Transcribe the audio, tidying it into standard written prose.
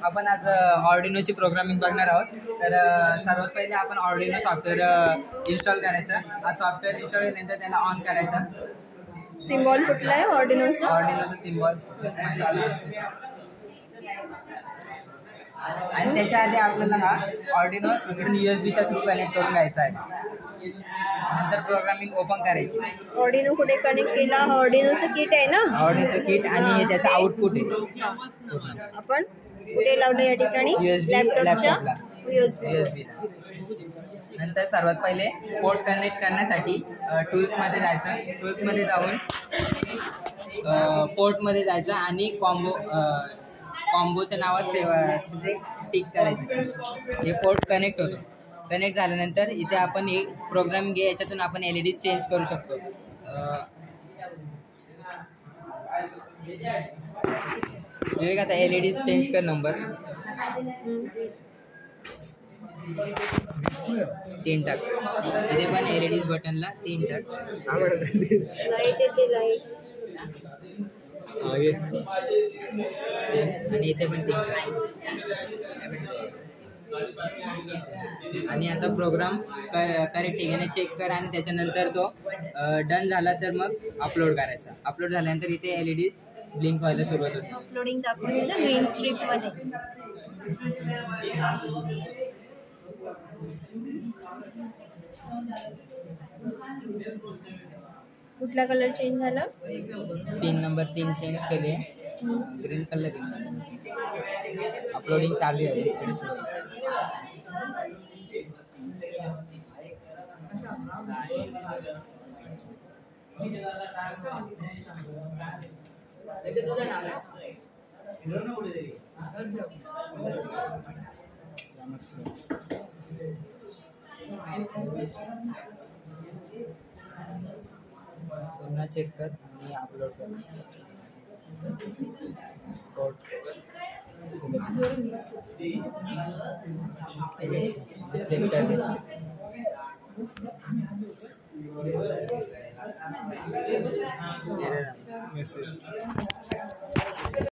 आपण आज ऑर्डिनोची प्रोग्रामिंग बघणार आहोत. तर सर्वात पहिले आपण ऑर्डिनो सॉफ्टवेअर इन्स्टॉल करायचं. हा सॉफ्टवेअर इन्स्टॉल केल्यानंतर त्याला ऑन करायचा. सिम्बॉल कुठला आहे ऑर्डिनोचा? ऑर्डिनोचा सिम्बॉल आणि त्याच्या आधी आपल्याला हा ऑर्डिनो इकडून USB च्या थ्रू कनेक्ट करून घ्यायचा आहे. नंतर प्रोग्रामिंग ओपन करायची. ऑर्डिनो कुठे कनेक्ट केला? ऑर्डिनोचं किट आहे ना? ऑर्डिनोचं किट आणि त्याचं आउटपुट आहे. आपण कुठे लावलं या ठिकाणी? लॅपटॉपला USB. नंतर सर्वात पहिले पोर्ट कनेक्ट करण्यासाठी टूल्समध्ये जायचं. टूल्समध्ये जाऊन पोर्टमध्ये जायचं आणि कॉम्बोच्या नावात ते टिक करायचं. हे पोर्ट कनेक्ट होतं. कनेक्ट झाल्यानंतर इथे आपण एक प्रोग्रामिंग घे, याच्यातून आपण LED चेंज करू शकतो. आता LED चेंज कर नंबर 3 टाक. इथे पण LED बटनला 3 टाक. लाईट येते लाईट. आणि इथे पण 3 आणि आता प्रोग्राम करेक्ट आहे चेक कर आणि त्याच्यानंतर तो डन झाला तर मग अपलोड करायचा. अपलोड झाल्यानंतर इथे LED ब्लिंक व्हायला सुरुवात होते. अपलोडिंग दाखवते ना ग्रीन स्ट्रीप मध्ये. कुठला कलर चेंज झाला? पिन नंबर 3 चेंज केले. ग्रीन कलर अपलोडिंग चालू आहे इकडे सुरू. पुन्हा चेक कर आणि अपलोड कर. चेक कर.